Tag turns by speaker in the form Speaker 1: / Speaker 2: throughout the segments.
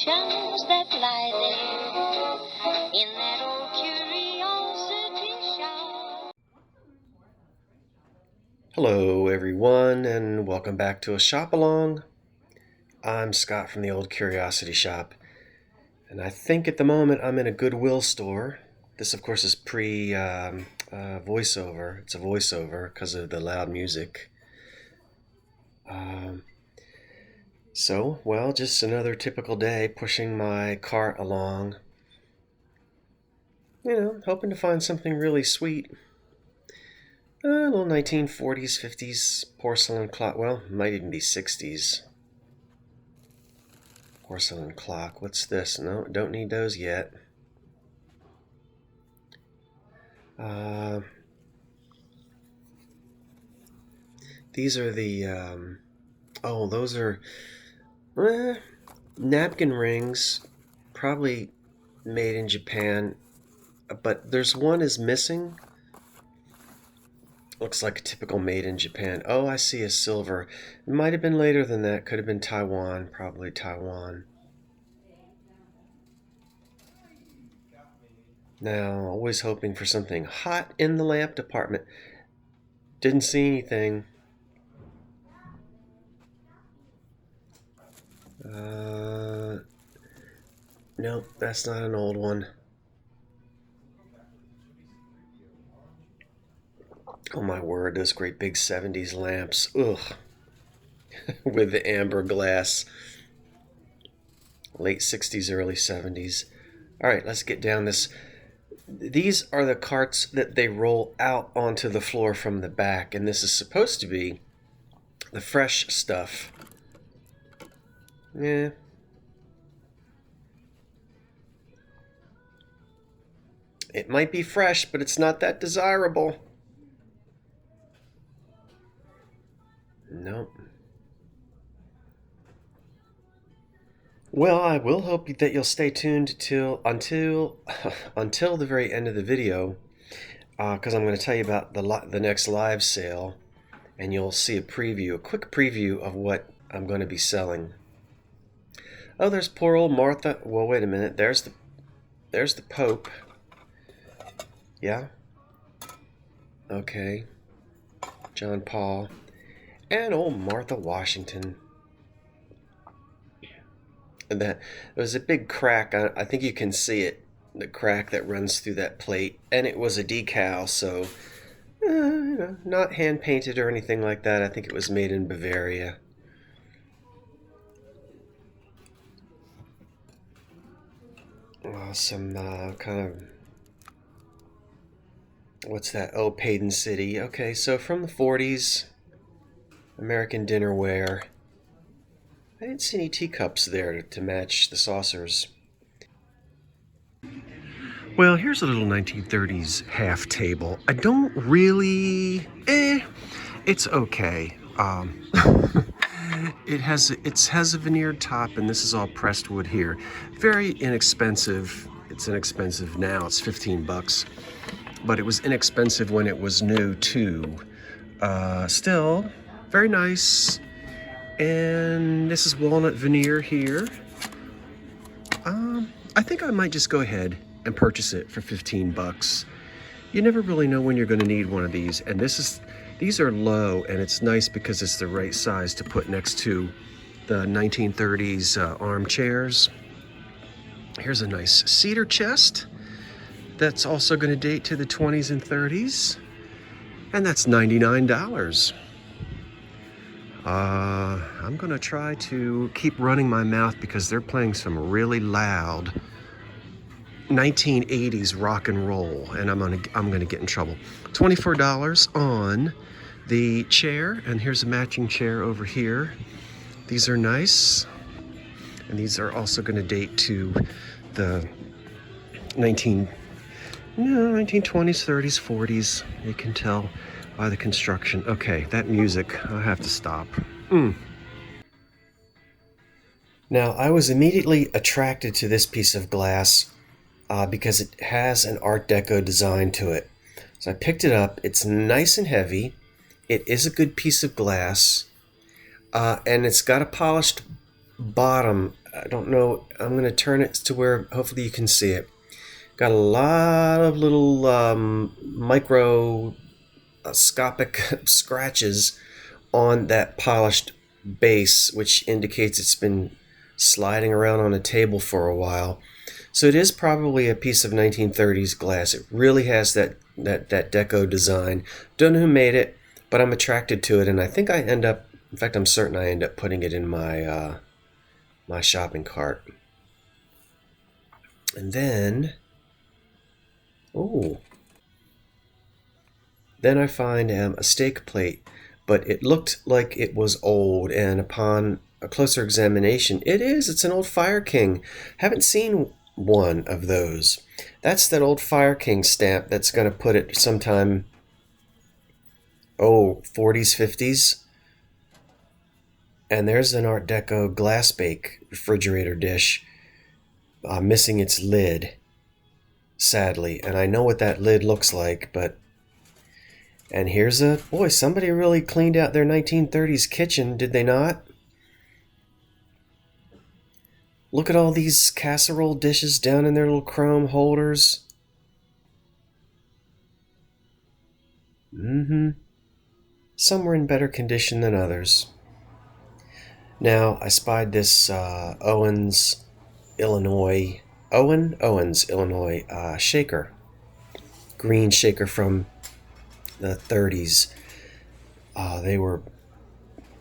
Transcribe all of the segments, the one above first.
Speaker 1: questions that lie there in that old curiosity shop.
Speaker 2: Hello everyone, and welcome back to a shop along. I'm Scott from the Old Curiosity Shop, and I think at the moment I'm in a Goodwill store. This of course is voiceover. It's a voiceover because of the loud music. Just another typical day pushing my cart along. Hoping to find something really sweet. A little 1940s, 50s porcelain clock. Well, might even be 60s. Porcelain clock. What's this? No, don't need those yet. These are the, those are napkin rings, probably made in Japan, but there's one is missing. Looks like a typical made in Japan. Oh, I see a silver. It might have been later than that. Could have been Taiwan. Probably Taiwan. Now, always hoping for something hot in the lamp department. Didn't see anything. Nope, that's not an old one. Oh my word, those great big 70s lamps. Ugh. With the amber glass. Late 60s, early 70s. Alright, let's get down this. These are the carts that they roll out onto the floor from the back, and this is supposed to be the fresh stuff. Yeah. It might be fresh, but it's not that desirable. Nope. Well, I will hope that you'll stay tuned until the very end of the video, because I'm going to tell you about the next live sale, and you'll see a quick preview of what I'm going to be selling. Oh, there's poor old Martha. Well, wait a minute. There's the Pope. Yeah. Okay. John Paul. And old Martha Washington. And there was a big crack. I think you can see it. The crack that runs through that plate. And it was a decal, so not hand painted or anything like that. I think it was made in Bavaria. Some kind of, what's that? Oh, Paden City. Okay, so from the 40s, American dinnerware. I didn't see any teacups there to match the saucers. Well, here's a little 1930s half table. I don't really, it's okay. It has a veneered top, and this is all pressed wood here. Very inexpensive. It's inexpensive now. It's $15, but it was inexpensive when it was new too. Still very nice. And this is walnut veneer here. I think I might just go ahead and purchase it for $15. You never really know when you're going to need one of these, and these are low, and it's nice because it's the right size to put next to the 1930s armchairs. Here's a nice cedar chest that's also going to date to the 20s and 30s, and that's $99. I'm going to try to keep running my mouth because they're playing some really loud 1980s rock and roll, and I'm gonna get in trouble. $24 on the chair, and here's a matching chair over here. These are nice, and these are also going to date to the 1920s, 30s, 40s. You can tell by the construction. Okay, that music, I have to stop. Now, I was immediately attracted to this piece of glass because it has an Art Deco design to it. So I picked it up. It's nice and heavy. It is a good piece of glass, and it's got a polished bottom I don't know. I'm going to turn it to where hopefully you can see it. Got a lot of little microscopic scratches on that polished base, which indicates it's been sliding around on a table for a while. So it is probably a piece of 1930s glass. It really has that deco design. Don't know who made it, but I'm attracted to it, and I think I end up, in fact, I'm certain I end up putting it in my my shopping cart. And then, then I find a steak plate, but it looked like it was old, and upon a closer examination, it's an old Fire King. Haven't seen one of those. That's that old Fire King stamp that's going to put it sometime, 40s, 50s. And there's an Art Deco glass bake refrigerator dish, missing its lid, sadly. And I know what that lid looks like, but... And here's somebody really cleaned out their 1930s kitchen, did they not? Look at all these casserole dishes down in their little chrome holders. Some were in better condition than others. Now, I spied this Owens, Illinois shaker. Green shaker from the 30s. They were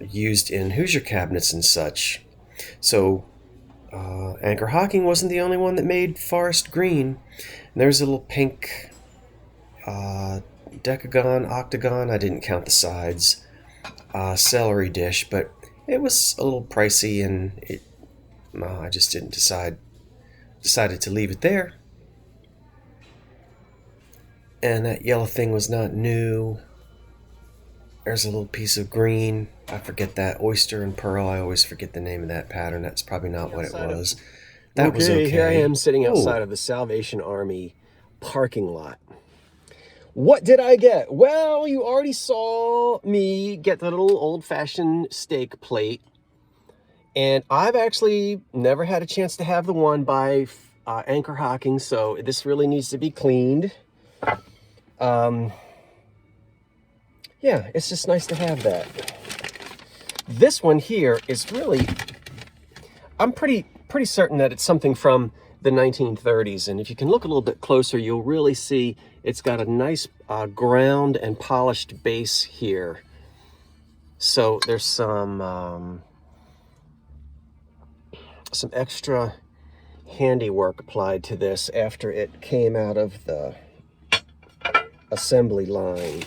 Speaker 2: used in Hoosier cabinets and such. So, Anchor Hocking wasn't the only one that made forest green. And there's a little pink decagon, octagon, I didn't count the sides, celery dish, but it was a little pricey, and I just didn't decided to leave it there. And that yellow thing was not new. There's a little piece of green. I forget that. Oyster and pearl. I always forget the name of that pattern. That's probably not what it was. That was okay.
Speaker 3: Here I am sitting outside of the Salvation Army parking lot. What did I get? Well, you already saw me get the little old-fashioned steak plate. And I've actually never had a chance to have the one by Anchor Hocking, so this really needs to be cleaned. Yeah, it's just nice to have that. This one here is really, I'm pretty certain that it's something from the 1930s. And if you can look a little bit closer, you'll really see it's got a nice ground and polished base here. So there's some extra handiwork applied to this after it came out of the assembly line.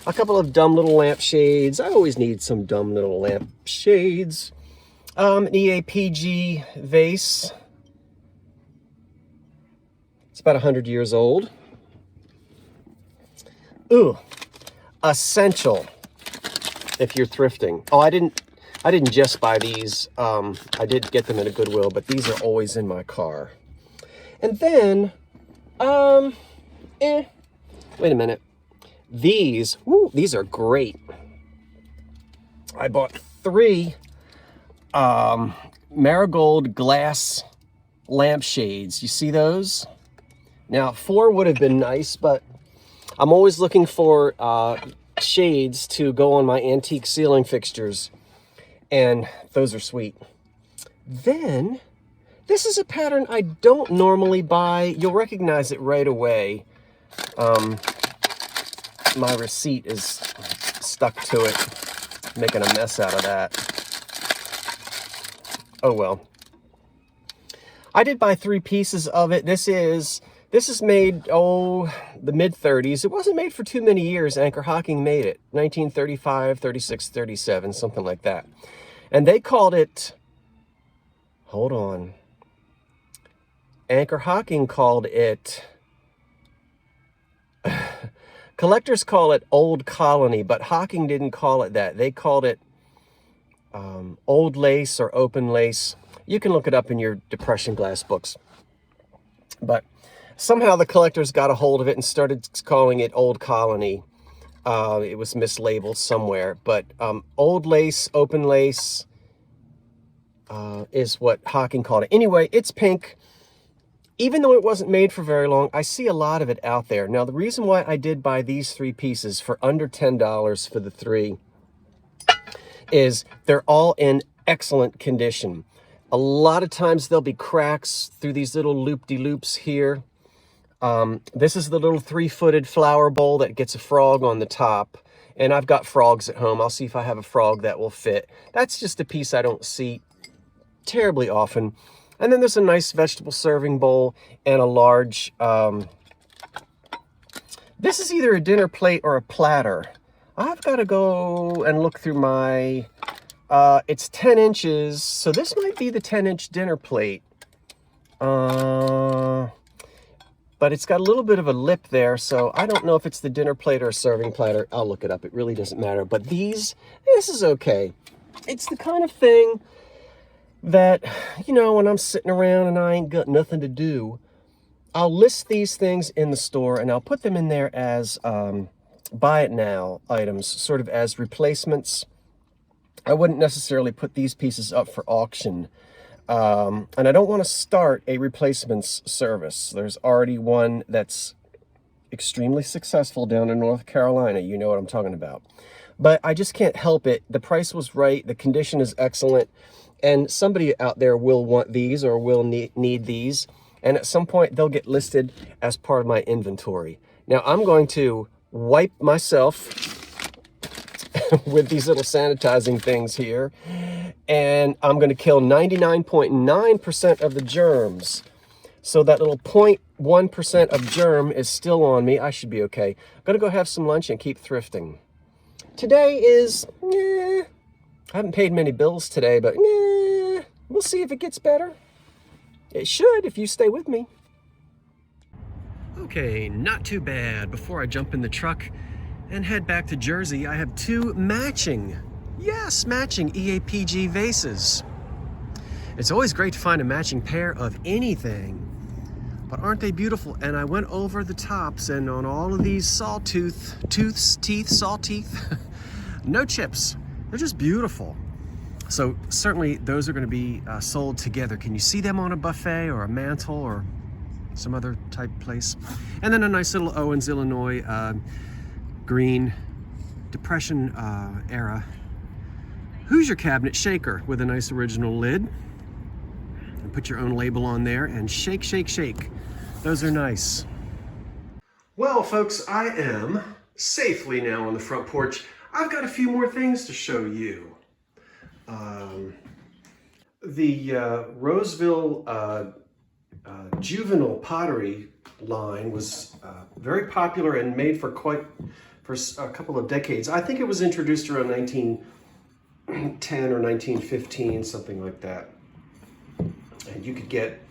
Speaker 3: A couple of dumb little lampshades. I always need some dumb little lampshades. An EAPG vase. It's about 100 years old. Ooh, essential if you're thrifting. Oh, I didn't just buy these. I did get them at a Goodwill, but these are always in my car. And then, wait a minute. These are great. I bought 3 marigold glass lampshades. You see those? Now, 4 would have been nice, but I'm always looking for shades to go on my antique ceiling fixtures, and those are sweet. Then, this is a pattern I don't normally buy. You'll recognize it right away. My receipt is stuck to it, making a mess out of that. Oh well. I did buy 3 pieces of it. This is made, the mid-30s. It wasn't made for too many years. Anchor Hocking made it. 1935, 36, 37, something like that. And they called it, hold on. Anchor Hocking called it, collectors call it Old Colony, but Hocking didn't call it that. They called it old lace or open lace. You can look it up in your depression glass books. But somehow the collectors got a hold of it and started calling it Old Colony. It was mislabeled somewhere. But old lace, open lace, is what Hawking called it. Anyway, it's pink. Even though it wasn't made for very long, I see a lot of it out there. Now, the reason why I did buy these 3 pieces for under $10 for the 3 is they're all in excellent condition. A lot of times there'll be cracks through these little loop-de-loops here. This is the little 3-footed flower bowl that gets a frog on the top. And I've got frogs at home. I'll see if I have a frog that will fit. That's just a piece I don't see terribly often. And then there's a nice vegetable serving bowl and a large, this is either a dinner plate or a platter. I've got to go and look through my, it's 10 inches. So this might be the 10-inch dinner plate. But it's got a little bit of a lip there. So I don't know if it's the dinner plate or a serving platter. I'll look it up. It really doesn't matter. But this is okay. It's the kind of thing that, you know, when I'm sitting around and I ain't got nothing to do, I'll list these things in the store and I'll put them in there as buy it now items, sort of as replacements. I wouldn't necessarily put these pieces up for auction. And I don't want to start a replacements service. There's already one that's extremely successful down in North Carolina. You know what I'm talking about. But I just can't help it. The price was right. The condition is excellent. And somebody out there will want these or will need these. And at some point, they'll get listed as part of my inventory. Now, I'm going to wipe myself with these little sanitizing things here. And I'm going to kill 99.9% of the germs. So that little 0.1% of germ is still on me. I should be okay. I'm going to go have some lunch and keep thrifting. Today is, I haven't paid many bills today, but we'll see if it gets better. It should if you stay with me.
Speaker 2: Okay, not too bad. Before I jump in the truck and head back to Jersey, I have 2 matching EAPG vases. It's always great to find a matching pair of anything, but aren't they beautiful? And I went over the tops, and on all of these saw teeth, no chips. They're just beautiful. So certainly those are going to be sold together. Can you see them on a buffet or a mantle or some other type place? And then a nice little Owens, Illinois green Depression era Hoosier cabinet shaker with a nice original lid. And put your own label on there and shake, shake, shake. Those are nice. Well, folks, I am safely now on the front porch. I've got a few more things to show you. The Roseville juvenile pottery line was very popular and made for a couple of decades. I think it was introduced around 1910 or 1915, something like that. And you could get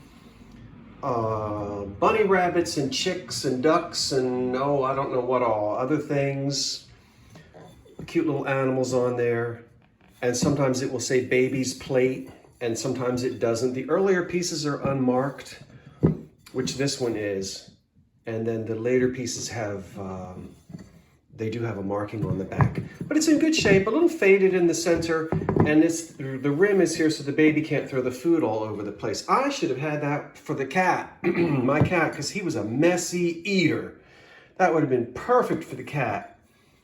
Speaker 2: bunny rabbits and chicks and ducks and I don't know what all, other things, cute little animals on there. And sometimes it will say baby's plate, and sometimes it doesn't. The earlier pieces are unmarked, which this one is. And then the later pieces have, they do have a marking on the back. But it's in good shape, a little faded in the center, and the rim is here so the baby can't throw the food all over the place. I should have had that for the cat, my cat, because he was a messy eater. That would have been perfect for the cat.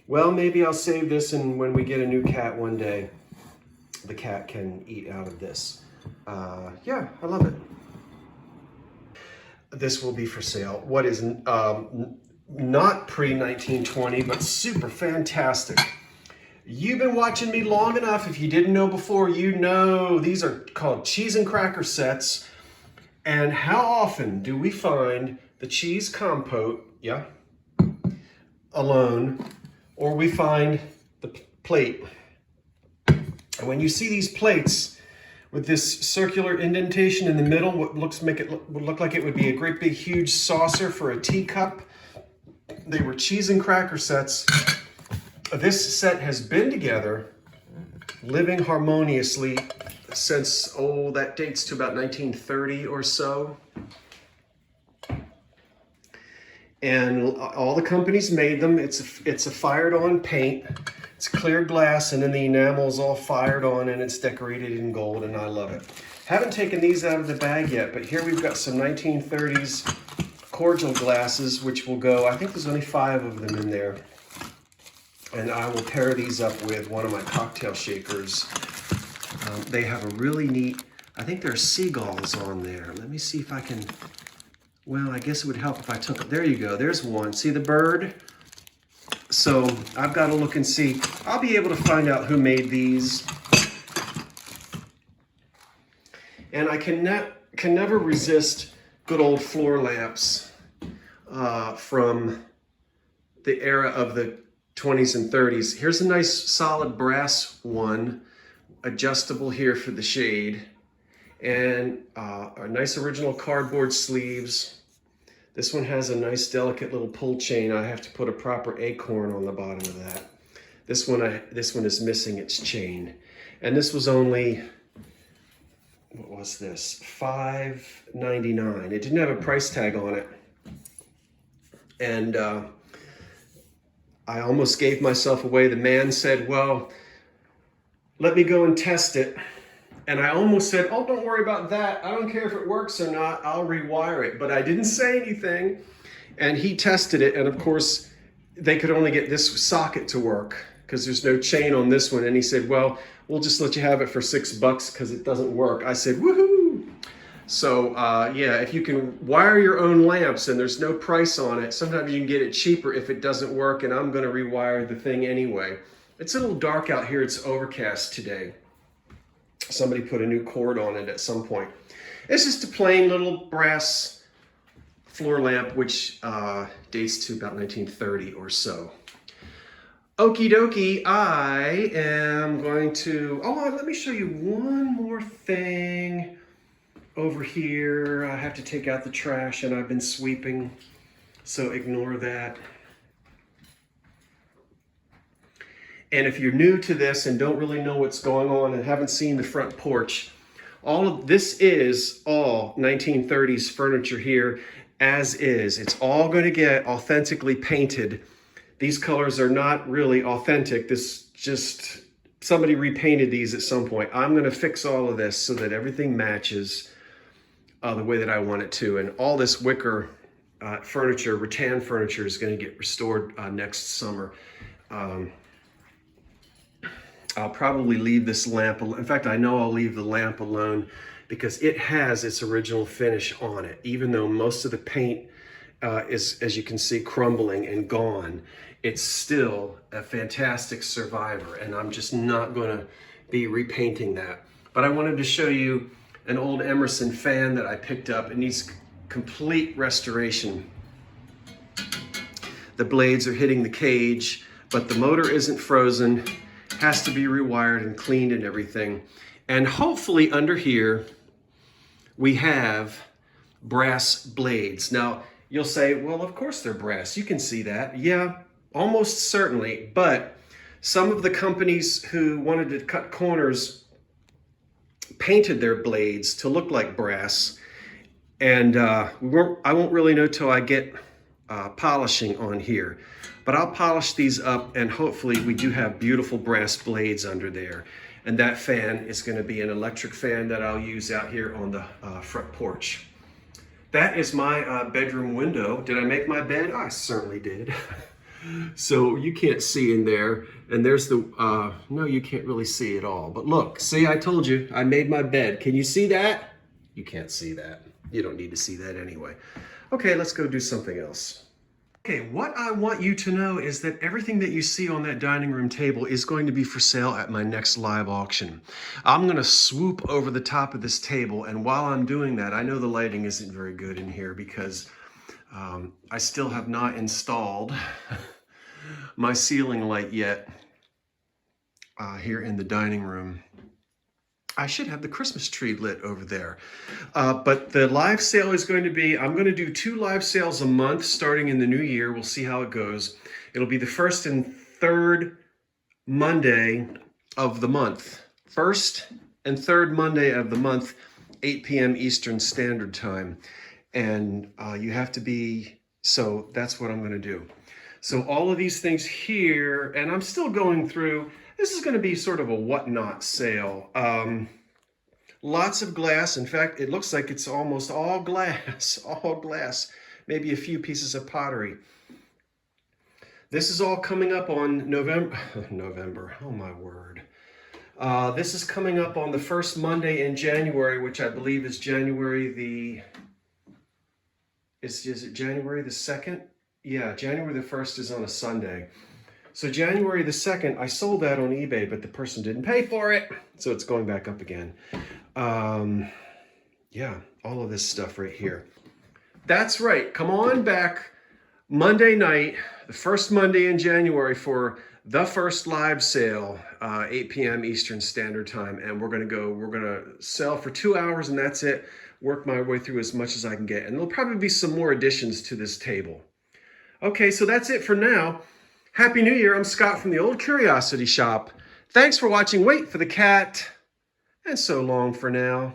Speaker 2: Well, maybe I'll save this, and when we get a new cat one day, the cat can eat out of this. Yeah, I love it. This will be for sale. What is not pre-1920, but super fantastic. You've been watching me long enough. If you didn't know before, you know these are called cheese and cracker sets. And how often do we find the cheese compote, alone, or we find the plate? And when you see these plates with this circular indentation in the middle, what would look like it would be a great big huge saucer for a teacup, they were cheese and cracker sets. This set has been together, living harmoniously since, that dates to about 1930 or so. And all the companies made them. It's a fired on paint. It's It's clear glass, and then the enamel is all fired on, and it's decorated in gold, and I love it. Haven't taken these out of the bag yet, but here we've got some 1930s cordial glasses, which will go, I think there's only 5 of them in there. And I will pair these up with one of my cocktail shakers. They have a really neat, I think there are seagulls on there. Let me see if I can, well, I guess it would help if I took it. There you go, there's one. See the bird? So I've got to look and see. I'll be able to find out who made these. And I can never resist good old floor lamps from the era of the 20s and 30s. Here's a nice solid brass one, adjustable here for the shade, and a nice original cardboard sleeves. This one has a nice delicate little pull chain. I have to put a proper acorn on the bottom of that. This one is missing its chain. And this was only, what was this? $5.99. It didn't have a price tag on it. And I almost gave myself away. The man said, well, let me go and test it. And I almost said, oh, don't worry about that. I don't care if it works or not. I'll rewire it. But I didn't say anything. And he tested it. And of course, they could only get this socket to work because there's no chain on this one. And he said, well, we'll just let you have it for $6 because it doesn't work. I said, woohoo. So yeah, if you can wire your own lamps and there's no price on it, sometimes you can get it cheaper if it doesn't work. And I'm going to rewire the thing anyway. It's a little dark out here. It's overcast today. Somebody put a new cord on it at some point. It's just a plain little brass floor lamp, which dates to about 1930 or so. Okie dokie, I am going to, oh, let me show you one more thing over here. I have to take out the trash and I've been sweeping, so ignore that. And if you're new to this and don't really know what's going on and haven't seen the front porch, all of this is all 1930s furniture here as is. It's all going to get authentically painted. These colors are not really authentic. This just, somebody repainted these at some point. I'm going to fix all of this so that everything matches the way that I want it to. And all this wicker furniture, rattan furniture, is going to get restored next summer. I'll probably leave this lamp, in fact, I know I'll leave the lamp alone because it has its original finish on it. Even though most of the paint is, as you can see, crumbling and gone, it's still a fantastic survivor, and I'm just not going to be repainting that. But I wanted to show you an old Emerson fan that I picked up. It needs complete restoration. The blades are hitting the cage, but the motor isn't frozen. Has to be rewired and cleaned and everything. And hopefully under here, we have brass blades. Now, you'll say, well, of course they're brass. You can see that. Yeah, almost certainly. But some of the companies who wanted to cut corners painted their blades to look like brass. And I won't really know till I get polishing on here. But I'll polish these up, and hopefully we do have beautiful brass blades under there. And that fan is going to be an electric fan that I'll use out here on the front porch. That is my bedroom window. Did I make my bed? I certainly did. So you can't see in there. And there's the, no, you can't really see at all. But look, see, I told you, I made my bed. Can you see that? You can't see that. You don't need to see that anyway. Okay, let's go do something else. Okay, what I want you to know is that everything that you see on that dining room table is going to be for sale at my next live auction. I'm going to swoop over the top of this table, and while I'm doing that, I know the lighting isn't very good in here because I still have not installed my ceiling light yet here in the dining room. I should have the Christmas tree lit over there. But the live sale is going to be, I'm going to do 2 live sales a month starting in the new year. We'll see how it goes. It'll be the 1st and 3rd Monday of the month. 1st and 3rd Monday of the month, 8 p.m. Eastern Standard Time. And you have to be, so that's what I'm going to do. So all of these things here, and I'm still going through, this is going to be sort of a whatnot sale. Lots of glass. In fact, it looks like it's almost all glass, all glass, maybe a few pieces of pottery. This is all coming up on November, oh my word. This is coming up on the first Monday in January, which I believe is January the, is it January the 2nd? Yeah, January the 1st is on a Sunday. So January the 2nd, I sold that on eBay, but the person didn't pay for it. So it's going back up again. Yeah, all of this stuff right here. That's right, come on back Monday night, the first Monday in January for the first live sale, 8 p.m. Eastern Standard Time. And we're gonna sell for 2 hours and that's it. Work my way through as much as I can get. And there'll probably be some more additions to this table. Okay, so that's it for now. Happy New Year. I'm Scott from the Old Curiosity Shop. Thanks for watching Wait for the Cat. And so long for now.